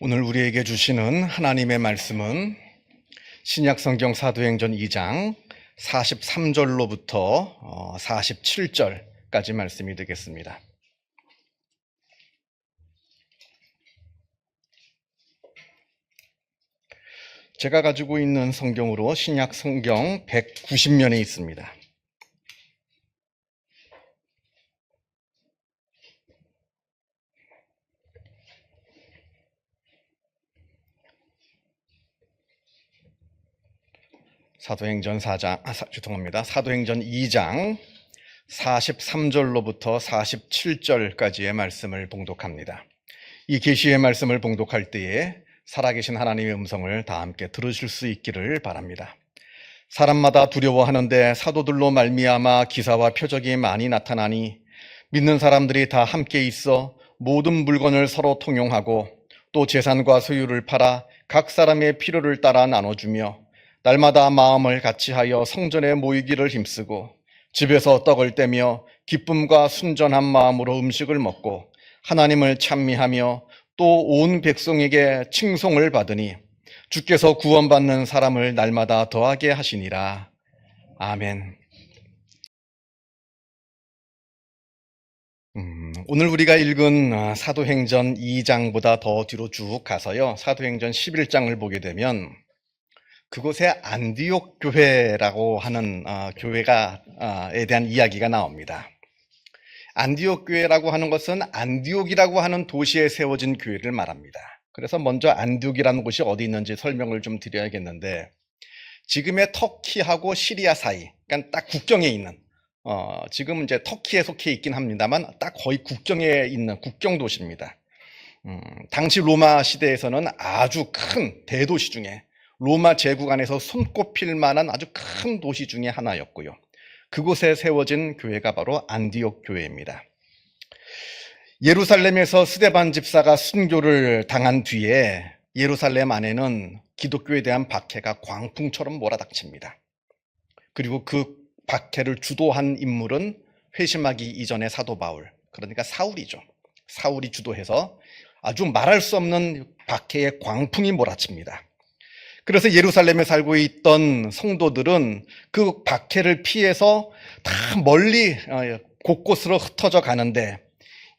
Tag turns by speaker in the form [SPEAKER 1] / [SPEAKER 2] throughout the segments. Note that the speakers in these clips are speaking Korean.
[SPEAKER 1] 오늘 우리에게 주시는 하나님의 말씀은 신약성경 사도행전 2장 43절로부터 47절까지 말씀이 되겠습니다. 제가 가지고 있는 성경으로 신약성경 190면에 있습니다. 사도행전 2장 43절로부터 47절까지의 말씀을 봉독합니다. 이 계시의 말씀을 봉독할 때에 살아계신 하나님의 음성을 다 함께 들으실 수 있기를 바랍니다. 사람마다 두려워하는데 사도들로 말미암아 기사와 표적이 많이 나타나니 믿는 사람들이 다 함께 있어 모든 물건을 서로 통용하고 또 재산과 소유를 팔아 각 사람의 필요를 따라 나눠주며 날마다 마음을 같이하여 성전에 모이기를 힘쓰고 집에서 떡을 떼며 기쁨과 순전한 마음으로 음식을 먹고 하나님을 찬미하며 또 온 백성에게 칭송을 받으니 주께서 구원받는 사람을 날마다 더하게 하시니라. 아멘. 오늘 우리가 읽은 사도행전 2장보다 더 뒤로 쭉 가서요, 사도행전 11장을 보게 되면 그곳에 안디옥 교회라고 하는 교회에 대한 이야기가 나옵니다. 안디옥 교회라고 하는 것은 안디옥이라고 하는 도시에 세워진 교회를 말합니다. 그래서 먼저 안디옥이라는 곳이 어디 있는지 설명을 좀 드려야겠는데, 지금의 터키하고 시리아 사이, 그러니까 딱 국경에 있는, 지금 이제 터키에 속해 있긴 합니다만 딱 거의 국경에 있는 국경 도시입니다. 당시 로마 시대에서는 아주 큰 대도시 중에 로마 제국 안에서 손꼽힐 만한 아주 큰 도시 중에 하나였고요. 그곳에 세워진 교회가 바로 안디옥 교회입니다. 예루살렘에서 스데반 집사가 순교를 당한 뒤에 예루살렘 안에는 기독교에 대한 박해가 광풍처럼 몰아닥칩니다. 그리고 그 박해를 주도한 인물은 회심하기 이전의 사도 바울, 그러니까 사울이죠. 사울이 주도해서 아주 말할 수 없는 박해의 광풍이 몰아칩니다. 그래서 예루살렘에 살고 있던 성도들은 그 박해를 피해서 다 멀리 곳곳으로 흩어져 가는데,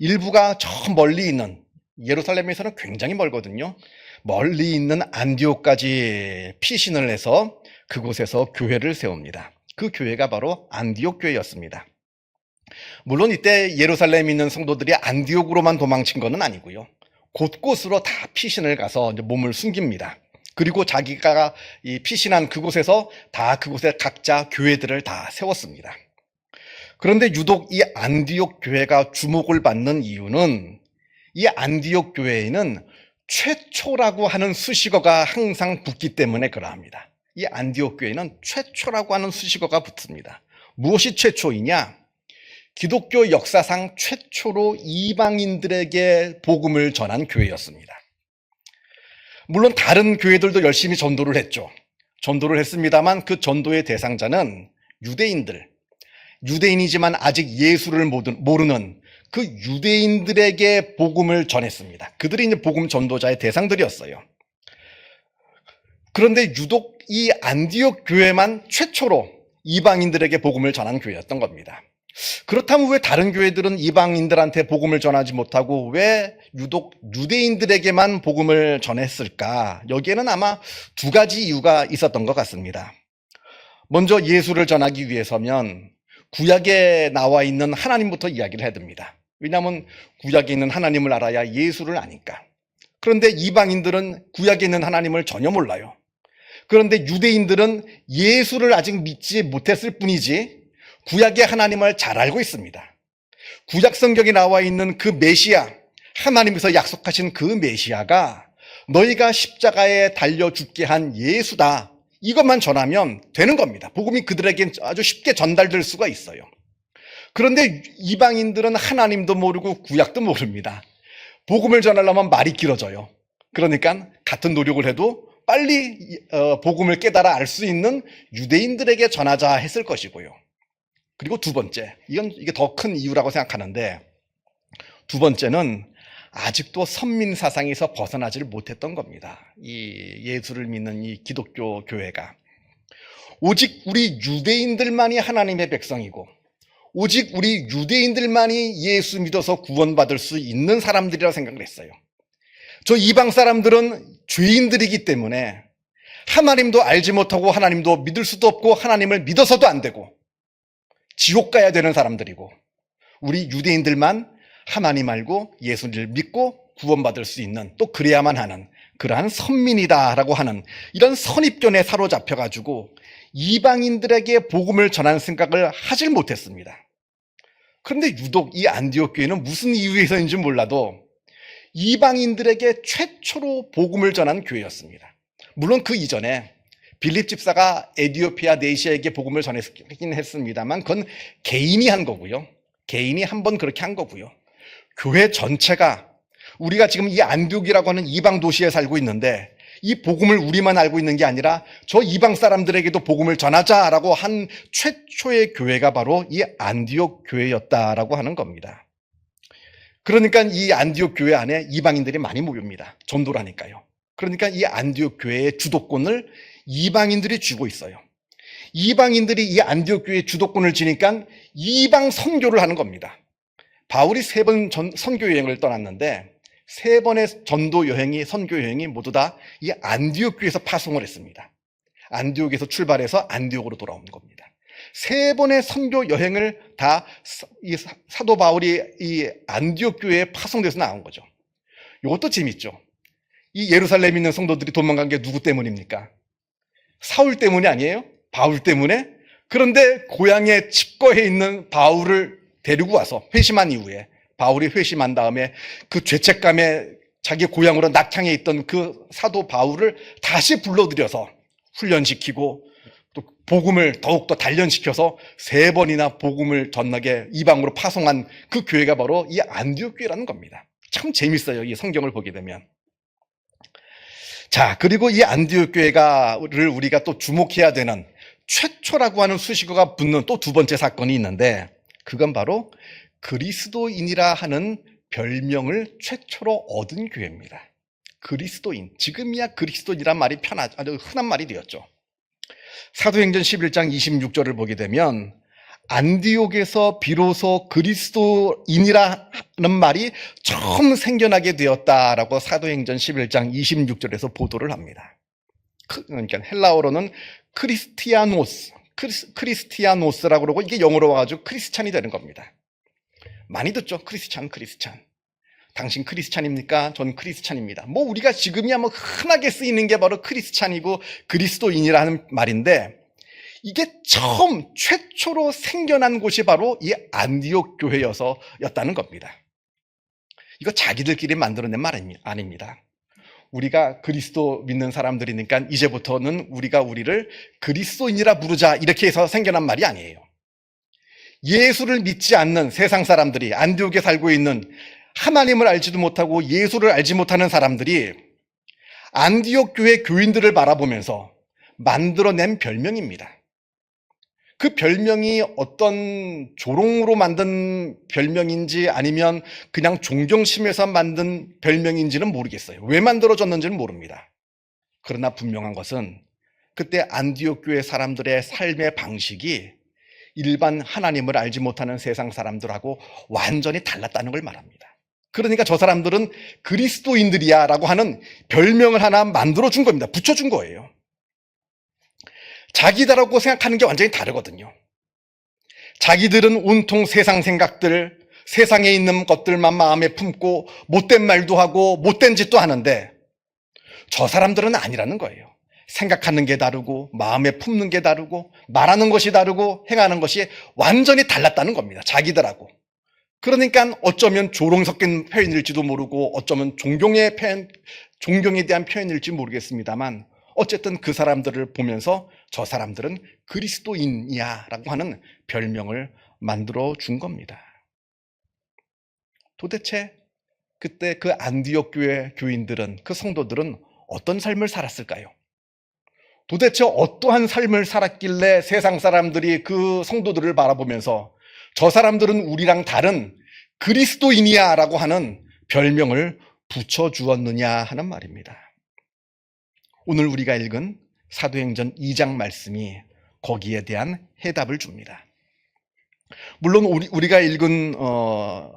[SPEAKER 1] 일부가 저 멀리 있는, 예루살렘에서는 굉장히 멀거든요, 멀리 있는 안디옥까지 피신을 해서 그곳에서 교회를 세웁니다. 그 교회가 바로 안디옥 교회였습니다. 물론 이때 예루살렘에 있는 성도들이 안디옥으로만 도망친 건 아니고요, 곳곳으로 다 피신을 가서 몸을 숨깁니다. 그리고 자기가 피신한 그곳에서 다 그곳에 각자 교회들을 다 세웠습니다. 그런데 유독 이 안디옥 교회가 주목을 받는 이유는, 이 안디옥 교회에는 최초라고 하는 수식어가 항상 붙기 때문에 그러합니다. 이 안디옥 교회는 최초라고 하는 수식어가 붙습니다. 무엇이 최초이냐? 기독교 역사상 최초로 이방인들에게 복음을 전한 교회였습니다. 물론 다른 교회들도 열심히 전도를 했죠. 전도를 했습니다만 그 전도의 대상자는 유대인이지만 아직 예수를 모르는 그 유대인들에게 복음을 전했습니다. 그들이 이제 복음 전도자의 대상들이었어요. 그런데 유독 이 안디옥 교회만 최초로 이방인들에게 복음을 전한 교회였던 겁니다. 그렇다면 왜 다른 교회들은 이방인들한테 복음을 전하지 못하고 왜 유독 유대인들에게만 복음을 전했을까? 여기에는 아마 두 가지 이유가 있었던 것 같습니다. 먼저 예수를 전하기 위해서면 구약에 나와 있는 하나님부터 이야기를 해야 됩니다. 왜냐하면 구약에 있는 하나님을 알아야 예수를 아니까. 그런데 이방인들은 구약에 있는 하나님을 전혀 몰라요. 그런데 유대인들은 예수를 아직 믿지 못했을 뿐이지 구약의 하나님을 잘 알고 있습니다. 구약 성경에 나와 있는 그 메시아, 하나님께서 약속하신 그 메시아가 너희가 십자가에 달려 죽게 한 예수다, 이것만 전하면 되는 겁니다. 복음이 그들에게 아주 쉽게 전달될 수가 있어요. 그런데 이방인들은 하나님도 모르고 구약도 모릅니다. 복음을 전하려면 말이 길어져요. 그러니까 같은 노력을 해도 빨리 복음을 깨달아 알 수 있는 유대인들에게 전하자 했을 것이고요. 그리고 두 번째, 이게 더 큰 이유라고 생각하는데, 두 번째는 아직도 선민 사상에서 벗어나지를 못했던 겁니다. 이 예수를 믿는 이 기독교 교회가 오직 우리 유대인들만이 하나님의 백성이고 오직 우리 유대인들만이 예수 믿어서 구원받을 수 있는 사람들이라 생각을 했어요. 저 이방 사람들은 죄인들이기 때문에 하나님도 알지 못하고 하나님도 믿을 수도 없고 하나님을 믿어서도 안 되고 지옥 가야 되는 사람들이고 우리 유대인들만 하나님 알고 예수를 믿고 구원받을 수 있는 또 그래야만 하는 그러한 선민이다라고 하는 이런 선입견에 사로잡혀가지고 이방인들에게 복음을 전하는 생각을 하질 못했습니다. 그런데 유독 이 안디옥 교회는 무슨 이유에서인지 몰라도 이방인들에게 최초로 복음을 전한 교회였습니다. 물론 그 이전에 빌립 집사가 에디오피아 네시아에게 복음을 전했긴 했습니다만 그건 개인이 한 거고요. 개인이 한번 그렇게 한 거고요. 교회 전체가 우리가 지금 이 안디옥이라고 하는 이방 도시에 살고 있는데 이 복음을 우리만 알고 있는 게 아니라 저 이방 사람들에게도 복음을 전하자라고 한 최초의 교회가 바로 이 안디옥 교회였다라고 하는 겁니다. 그러니까 이 안디옥 교회 안에 이방인들이 많이 모입니다. 전도라니까요. 그러니까 이 안디옥 교회의 주도권을 이방인들이 쥐고 있어요. 이방인들이 이 안디옥 교회의 주도권을 쥐니까 이방 선교를 하는 겁니다. 바울이 3번 선교 여행을 떠났는데 3번의 전도 여행이 선교 여행이 모두 다 이 안디옥 교회에서 파송을 했습니다. 안디옥에서 출발해서 안디옥으로 돌아오는 겁니다. 3번의 선교 여행을 다 이 사도 바울이 이 안디옥 교회에 파송돼서 나온 거죠. 이것도 재밌죠. 이 예루살렘에 있는 성도들이 도망간 게 누구 때문입니까? 사울 때문이 아니에요? 바울 때문에? 그런데 고향에 칩거해 있는 바울을 데리고 와서 회심한 이후에 바울이 회심한 다음에 그 죄책감에 자기 고향으로 낙향해 있던 그 사도 바울을 다시 불러들여서 훈련시키고 또 복음을 더욱더 단련시켜서 3번이나 복음을 전하게 이방으로 파송한 그 교회가 바로 이 안디옥 교회라는 겁니다. 참 재밌어요. 이 성경을 보게 되면. 자, 그리고 이 안디옥 교회를 우리가 또 주목해야 되는 최초라고 하는 수식어가 붙는 또 2번째 사건이 있는데 그건 바로 그리스도인이라 하는 별명을 최초로 얻은 교회입니다. 그리스도인. 지금이야 그리스도인이란 말이 아주 흔한 말이 되었죠. 사도행전 11장 26절을 보게 되면 안디옥에서 비로소 그리스도인이라는 말이 처음 생겨나게 되었다라고 사도행전 11장 26절에서 보도를 합니다. 그러니까 헬라어로는 크리스티아노스라고 그러고 이게 영어로 와가지고 크리스찬이 되는 겁니다. 많이 듣죠? 크리스찬. 당신 크리스찬입니까? 전 크리스찬입니다. 뭐 우리가 지금이야 뭐 흔하게 쓰이는 게 바로 크리스찬이고 그리스도인이라는 말인데 이게 최초로 생겨난 곳이 바로 이 안디옥 교회였다는 겁니다. 이거 자기들끼리 만들어낸 말 아닙니다. 우리가 그리스도 믿는 사람들이니까 이제부터는 우리가 우리를 그리스도인이라 부르자 이렇게 해서 생겨난 말이 아니에요. 예수를 믿지 않는 세상 사람들이 안디옥에 살고 있는 하나님을 알지도 못하고 예수를 알지 못하는 사람들이 안디옥 교회 교인들을 바라보면서 만들어낸 별명입니다. 그 별명이 어떤 조롱으로 만든 별명인지 아니면 그냥 존경심에서 만든 별명인지는 모르겠어요. 왜 만들어졌는지는 모릅니다. 그러나 분명한 것은 그때 안디옥 교회 사람들의 삶의 방식이 일반 하나님을 알지 못하는 세상 사람들하고 완전히 달랐다는 걸 말합니다. 그러니까 저 사람들은 그리스도인들이야 라고 하는 별명을 하나 만들어준 겁니다. 붙여준 거예요. 자기다라고 생각하는 게 완전히 다르거든요. 자기들은 온통 세상 생각들, 세상에 있는 것들만 마음에 품고 못된 말도 하고 못된 짓도 하는데 저 사람들은 아니라는 거예요. 생각하는 게 다르고 마음에 품는 게 다르고 말하는 것이 다르고 행하는 것이 완전히 달랐다는 겁니다. 자기들하고. 그러니까 어쩌면 조롱 섞인 표현일지도 모르고 어쩌면 존경에 대한 표현일지 모르겠습니다만 어쨌든 그 사람들을 보면서 저 사람들은 그리스도인이야 라고 하는 별명을 만들어 준 겁니다. 도대체 그때 그 안디옥 교회 교인들은, 그 성도들은 어떤 삶을 살았을까요? 도대체 어떠한 삶을 살았길래 세상 사람들이 그 성도들을 바라보면서 저 사람들은 우리랑 다른 그리스도인이야 라고 하는 별명을 붙여주었느냐 하는 말입니다. 오늘 우리가 읽은 사도행전 2장 말씀이 거기에 대한 해답을 줍니다. 물론 우리가 읽은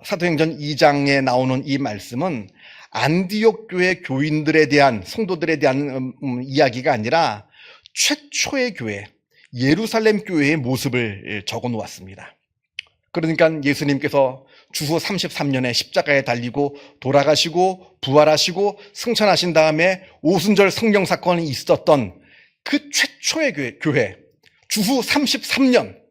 [SPEAKER 1] 사도행전 2장에 나오는 이 말씀은 안디옥 교회 교인들에 대한, 성도들에 대한 이야기가 아니라 최초의 교회, 예루살렘 교회의 모습을 적어 놓았습니다. 그러니까 예수님께서 주후 33년에 십자가에 달리고 돌아가시고 부활하시고 승천하신 다음에 오순절 성령 사건이 있었던 그 최초의 교회, 주후 33년,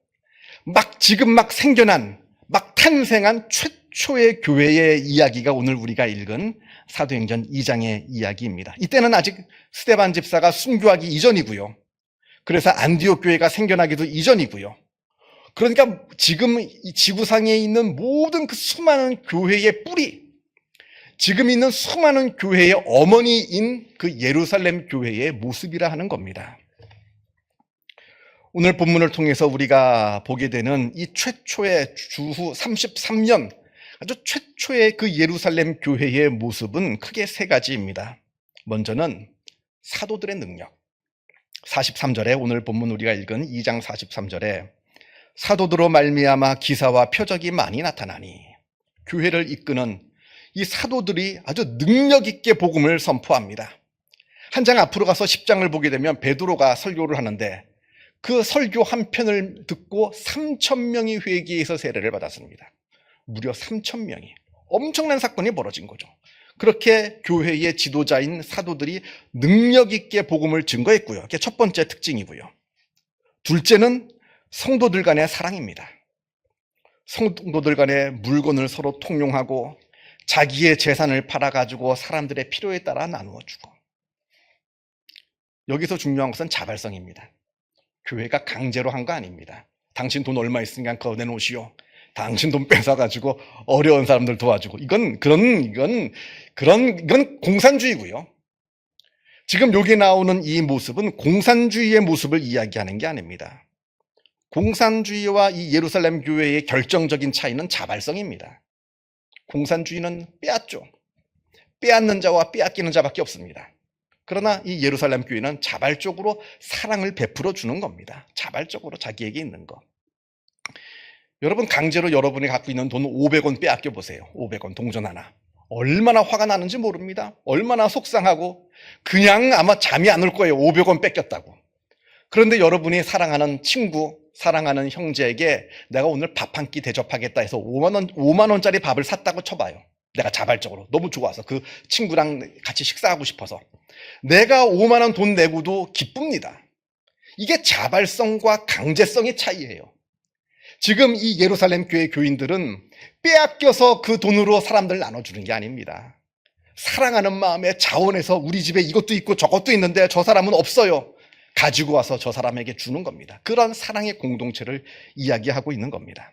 [SPEAKER 1] 지금 막 생겨난, 막 탄생한 최초의 교회의 이야기가 오늘 우리가 읽은 사도행전 2장의 이야기입니다. 이때는 아직 스데반 집사가 순교하기 이전이고요. 그래서 안디옥 교회가 생겨나기도 이전이고요. 그러니까 지금 이 지구상에 있는 모든 그 수많은 교회의 뿌리, 지금 있는 수많은 교회의 어머니인 그 예루살렘 교회의 모습이라 하는 겁니다. 오늘 본문을 통해서 우리가 보게 되는 이 최초의 주후 33년, 아주 최초의 그 예루살렘 교회의 모습은 크게 세 가지입니다. 먼저는 사도들의 능력. 43절에 오늘 본문 우리가 읽은 2장 43절에 사도들로 말미암아 기사와 표적이 많이 나타나니, 교회를 이끄는 이 사도들이 아주 능력 있게 복음을 선포합니다. 한 장 앞으로 가서 10장을 보게 되면 베드로가 설교를 하는데 그 설교 한 편을 듣고 3,000명이 회개해서 세례를 받았습니다. 무려 3,000명이. 엄청난 사건이 벌어진 거죠. 그렇게 교회의 지도자인 사도들이 능력 있게 복음을 증거했고요. 그게 첫 번째 특징이고요. 둘째는 성도들 간의 사랑입니다. 성도들 간의 물건을 서로 통용하고 자기의 재산을 팔아가지고 사람들의 필요에 따라 나누어 주고. 여기서 중요한 것은 자발성입니다. 교회가 강제로 한 거 아닙니다. 당신 돈 얼마 있으니까 그거 내놓으시오. 당신 돈 뺏어가지고 어려운 사람들 도와주고. 이건 공산주의고요. 지금 여기 나오는 이 모습은 공산주의의 모습을 이야기하는 게 아닙니다. 공산주의와 이 예루살렘 교회의 결정적인 차이는 자발성입니다. 공산주의는 빼앗죠. 빼앗는 자와 빼앗기는 자밖에 없습니다. 그러나 이 예루살렘 교회는 자발적으로 사랑을 베풀어 주는 겁니다. 자발적으로 자기에게 있는 거. 여러분, 강제로 여러분이 갖고 있는 돈 500원 빼앗겨 보세요. 500원 동전 하나. 얼마나 화가 나는지 모릅니다. 얼마나 속상하고 그냥 아마 잠이 안 올 거예요. 500원 뺏겼다고. 그런데 여러분이 사랑하는 친구, 사랑하는 형제에게 내가 오늘 밥 한 끼 대접하겠다 해서 5만 원짜리 밥을 샀다고 쳐봐요. 내가 자발적으로 너무 좋아서 그 친구랑 같이 식사하고 싶어서 내가 5만 원 돈 내고도 기쁩니다. 이게 자발성과 강제성의 차이예요. 지금 이 예루살렘 교회 교인들은 빼앗겨서 그 돈으로 사람들 나눠주는 게 아닙니다. 사랑하는 마음에 자원해서 우리 집에 이것도 있고 저것도 있는데 저 사람은 없어요. 가지고 와서 저 사람에게 주는 겁니다. 그런 사랑의 공동체를 이야기하고 있는 겁니다.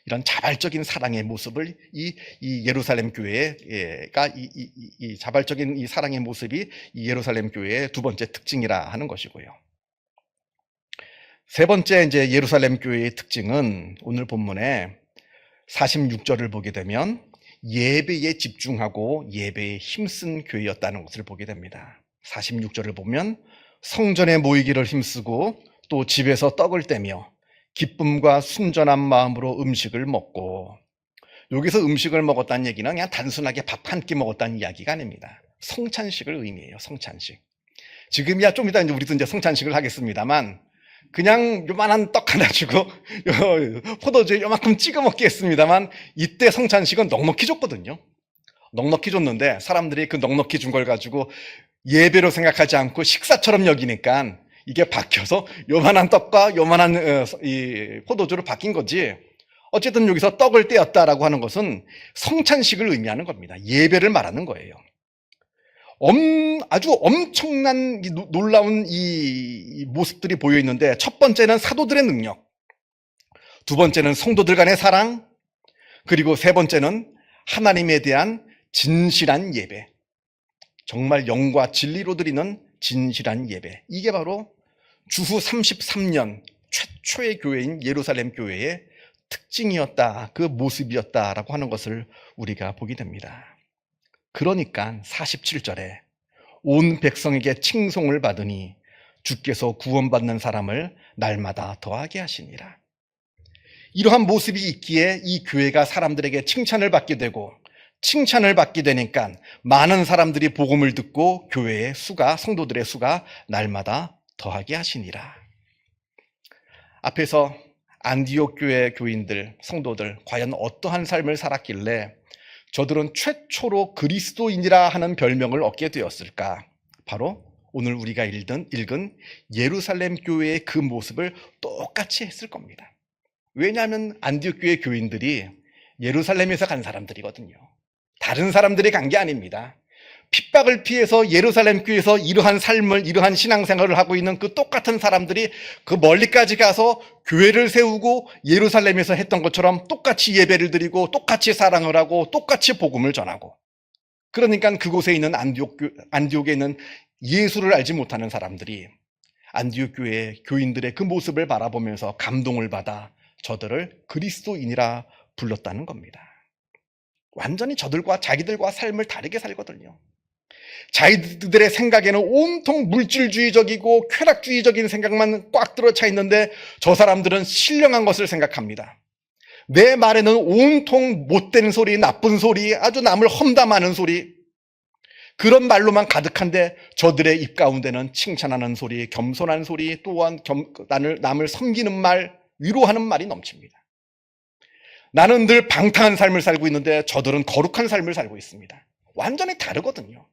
[SPEAKER 1] 이런 자발적인 사랑의 모습을 이 예루살렘 교회가 이 자발적인 이 사랑의 모습이 이 예루살렘 교회의 두 번째 특징이라 하는 것이고요. 세 번째 이제 예루살렘 교회의 특징은 오늘 본문에 46절을 보게 되면 예배에 집중하고 예배에 힘쓴 교회였다는 것을 보게 됩니다. 46절을 보면 성전에 모이기를 힘쓰고 또 집에서 떡을 떼며 기쁨과 순전한 마음으로 음식을 먹고. 여기서 음식을 먹었다는 얘기는 그냥 단순하게 밥 한 끼 먹었다는 이야기가 아닙니다. 성찬식을 의미해요. 성찬식. 지금이야 좀 이따 우리도 이제 성찬식을 하겠습니다만 그냥 요만한 떡 하나 주고 포도주에 요만큼 찍어 먹겠습니다만 이때 성찬식은 넉넉히 줬거든요. 넉넉히 줬는데 사람들이 그 넉넉히 준 걸 가지고 예배로 생각하지 않고 식사처럼 여기니까 이게 바뀌어서 요만한 떡과 요만한 이 포도주로 바뀐 거지. 어쨌든 여기서 떡을 떼었다라고 하는 것은 성찬식을 의미하는 겁니다. 예배를 말하는 거예요. 아주 엄청난 놀라운 이 모습들이 보여 있는데, 첫 번째는 사도들의 능력, 두 번째는 성도들 간의 사랑, 그리고 세 번째는 하나님에 대한 진실한 예배. 정말 영과 진리로 드리는 진실한 예배. 이게 바로 주후 33년 최초의 교회인 예루살렘 교회의 특징이었다, 그 모습이었다라고 하는 것을 우리가 보게 됩니다. 그러니까 47절에 온 백성에게 칭송을 받으니 주께서 구원받는 사람을 날마다 더하게 하시니라. 이러한 모습이 있기에 이 교회가 사람들에게 칭찬을 받게 되고, 칭찬을 받게 되니까 많은 사람들이 복음을 듣고 교회의 수가, 성도들의 수가 날마다 더하게 하시니라. 앞에서 안디옥 교회 교인들, 성도들 과연 어떠한 삶을 살았길래 저들은 최초로 그리스도인이라 하는 별명을 얻게 되었을까? 바로 오늘 우리가 읽은 예루살렘 교회의 그 모습을 똑같이 했을 겁니다. 왜냐하면 안디옥 교회 교인들이 예루살렘에서 간 사람들이거든요. 다른 사람들이 간 게 아닙니다. 핍박을 피해서 예루살렘 교회에서 이러한 삶을, 이러한 신앙생활을 하고 있는 그 똑같은 사람들이 그 멀리까지 가서 교회를 세우고 예루살렘에서 했던 것처럼 똑같이 예배를 드리고 똑같이 사랑을 하고 똑같이 복음을 전하고, 그러니까 그곳에 있는 안디옥에 있는 예수를 알지 못하는 사람들이 안디옥 교회의 교인들의 그 모습을 바라보면서 감동을 받아 저들을 그리스도인이라 불렀다는 겁니다. 완전히 자기들과 삶을 다르게 살거든요. 자기들의 생각에는 온통 물질주의적이고 쾌락주의적인 생각만 꽉 들어차 있는데 저 사람들은 신령한 것을 생각합니다. 내 말에는 온통 못된 소리, 나쁜 소리, 아주 남을 험담하는 소리, 그런 말로만 가득한데 저들의 입 가운데는 칭찬하는 소리, 겸손한 소리, 또한 남을 섬기는 말, 위로하는 말이 넘칩니다. 나는 늘 방탕한 삶을 살고 있는데 저들은 거룩한 삶을 살고 있습니다. 완전히 다르거든요.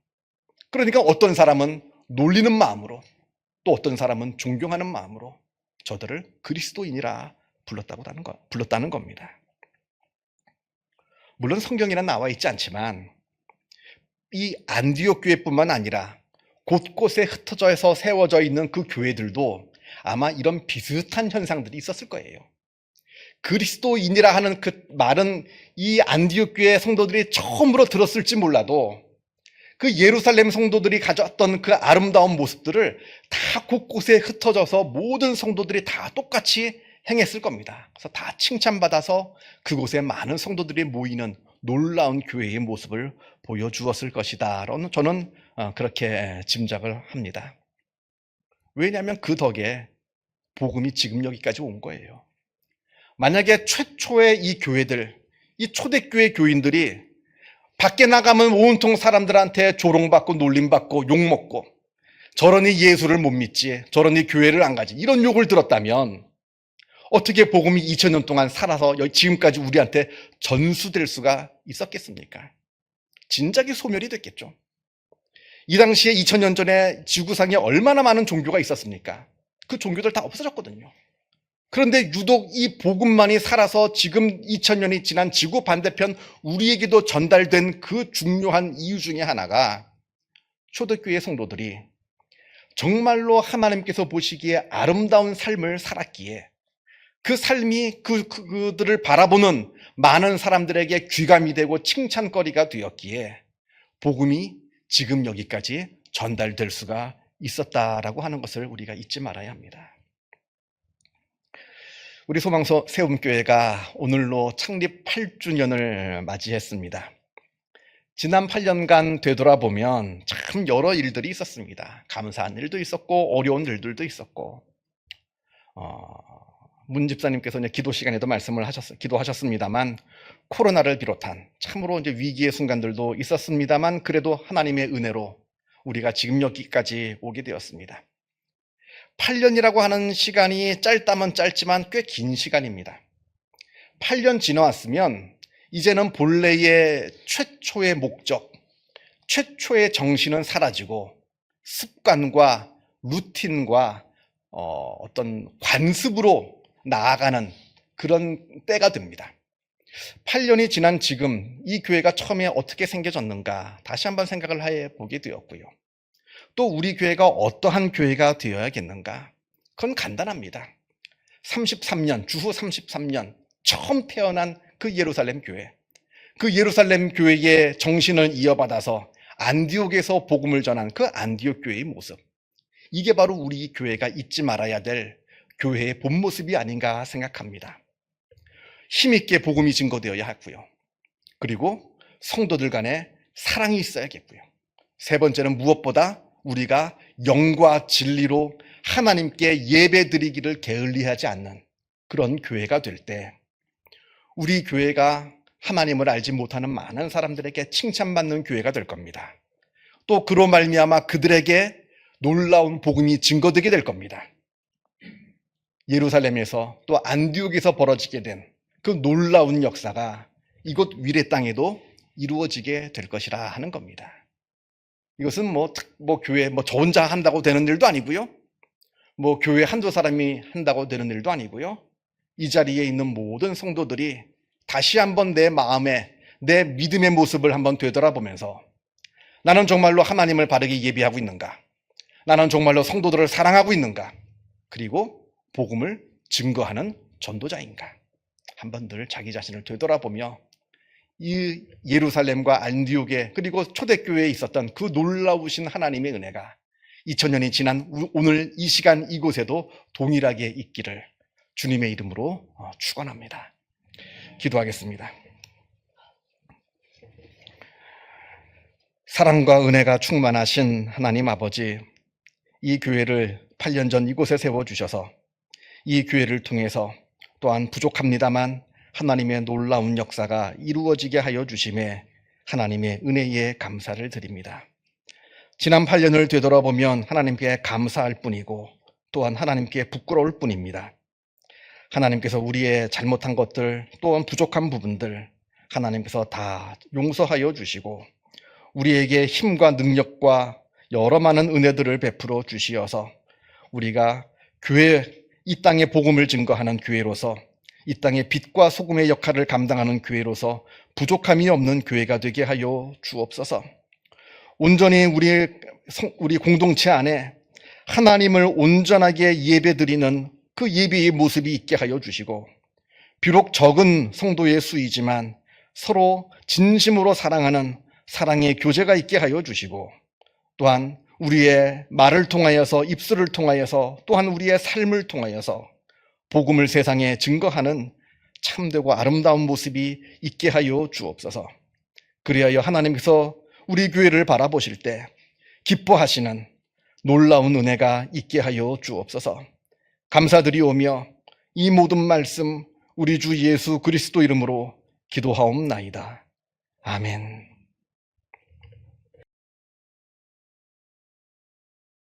[SPEAKER 1] 그러니까 어떤 사람은 놀리는 마음으로, 또 어떤 사람은 존경하는 마음으로 저들을 그리스도인이라 불렀다는 겁니다. 물론 성경에는 나와 있지 않지만 이 안디옥 교회뿐만 아니라 곳곳에 흩어져서 세워져 있는 그 교회들도 아마 이런 비슷한 현상들이 있었을 거예요. 그리스도인이라 하는 그 말은 이 안디옥 교회 성도들이 처음으로 들었을지 몰라도 그 예루살렘 성도들이 가졌던 그 아름다운 모습들을 다 곳곳에 흩어져서 모든 성도들이 다 똑같이 행했을 겁니다. 그래서 다 칭찬받아서 그곳에 많은 성도들이 모이는 놀라운 교회의 모습을 보여주었을 것이다 라는 저는 그렇게 짐작을 합니다. 왜냐하면 그 덕에 복음이 지금 여기까지 온 거예요. 만약에 최초의 이 교회들, 이 초대교회 교인들이 밖에 나가면 온통 사람들한테 조롱받고 놀림받고 욕먹고 저러니 예수를 못 믿지, 저러니 교회를 안 가지, 이런 욕을 들었다면 어떻게 복음이 2000년 동안 살아서 지금까지 우리한테 전수될 수가 있었겠습니까? 진작에 소멸이 됐겠죠. 이 당시에 2000년 전에 지구상에 얼마나 많은 종교가 있었습니까? 그 종교들 다 없어졌거든요. 그런데 유독 이 복음만이 살아서 지금 2000년이 지난 지구 반대편 우리에게도 전달된 그 중요한 이유 중에 하나가 초대교회 성도들이 정말로 하나님께서 보시기에 아름다운 삶을 살았기에 그 삶이 그들을 바라보는 많은 사람들에게 귀감이 되고 칭찬거리가 되었기에 복음이 지금 여기까지 전달될 수가 있었다라고 하는 것을 우리가 잊지 말아야 합니다. 우리 소망서 세움교회가 오늘로 창립 8주년을 맞이했습니다. 지난 8년간 되돌아보면 참 여러 일들이 있었습니다. 감사한 일도 있었고 어려운 일들도 있었고, 문 집사님께서 이제 기도 시간에도 기도하셨습니다만 코로나를 비롯한 참으로 이제 위기의 순간들도 있었습니다만 그래도 하나님의 은혜로 우리가 지금 여기까지 오게 되었습니다. 8년이라고 하는 시간이 짧다면 짧지만 꽤 긴 시간입니다. 8년 지나왔으면 이제는 본래의 최초의 목적, 최초의 정신은 사라지고 습관과 루틴과 어떤 관습으로 나아가는 그런 때가 됩니다. 8년이 지난 지금 이 교회가 처음에 어떻게 생겨졌는가 다시 한번 생각을 해보게 되었고요. 또 우리 교회가 어떠한 교회가 되어야겠는가? 그건 간단합니다. 33년, 주후 33년 처음 태어난 그 예루살렘 교회, 그 예루살렘 교회의 정신을 이어받아서 안디옥에서 복음을 전한 그 안디옥 교회의 모습, 이게 바로 우리 교회가 잊지 말아야 될 교회의 본 모습이 아닌가 생각합니다. 힘있게 복음이 증거되어야 하고요. 그리고 성도들 간에 사랑이 있어야겠고요. 세 번째는 무엇보다 우리가 영과 진리로 하나님께 예배드리기를 게을리하지 않는 그런 교회가 될 때 우리 교회가 하나님을 알지 못하는 많은 사람들에게 칭찬받는 교회가 될 겁니다. 또 그로 말미암아 그들에게 놀라운 복음이 증거되게 될 겁니다. 예루살렘에서 또 안디옥에서 벌어지게 된 그 놀라운 역사가 이곳 위례 땅에도 이루어지게 될 것이라 하는 겁니다. 이것은 교회 저 혼자 한다고 되는 일도 아니고요. 교회 한두 사람이 한다고 되는 일도 아니고요. 이 자리에 있는 모든 성도들이 다시 한번 내 마음에 내 믿음의 모습을 한번 되돌아보면서 나는 정말로 하나님을 바르게 예배하고 있는가? 나는 정말로 성도들을 사랑하고 있는가? 그리고 복음을 증거하는 전도자인가? 한번 늘 자기 자신을 되돌아보며 이 예루살렘과 안디옥에 그리고 초대교회에 있었던 그 놀라우신 하나님의 은혜가 2000년이 지난 오늘 이 시간 이곳에도 동일하게 있기를 주님의 이름으로 축원합니다. 기도하겠습니다. 사랑과 은혜가 충만하신 하나님 아버지, 이 교회를 8년 전 이곳에 세워주셔서 이 교회를 통해서 또한 부족합니다만 하나님의 놀라운 역사가 이루어지게 하여 주심에 하나님의 은혜에 감사를 드립니다. 지난 8년을 되돌아보면 하나님께 감사할 뿐이고 또한 하나님께 부끄러울 뿐입니다. 하나님께서 우리의 잘못한 것들 또한 부족한 부분들 하나님께서 다 용서하여 주시고 우리에게 힘과 능력과 여러 많은 은혜들을 베풀어 주시어서 우리가 이 땅의 복음을 증거하는 교회로서 이 땅의 빛과 소금의 역할을 감당하는 교회로서 부족함이 없는 교회가 되게 하여 주옵소서. 온전히 우리 공동체 안에 하나님을 온전하게 예배드리는 그 예배의 모습이 있게 하여 주시고 비록 적은 성도의 수이지만 서로 진심으로 사랑하는 사랑의 교제가 있게 하여 주시고 또한 우리의 말을 통하여서 입술을 통하여서 또한 우리의 삶을 통하여서 복음을 세상에 증거하는 참되고 아름다운 모습이 있게 하여 주옵소서. 그리하여 하나님께서 우리 교회를 바라보실 때 기뻐하시는 놀라운 은혜가 있게 하여 주옵소서. 감사드리오며 이 모든 말씀 우리 주 예수 그리스도 이름으로 기도하옵나이다. 아멘.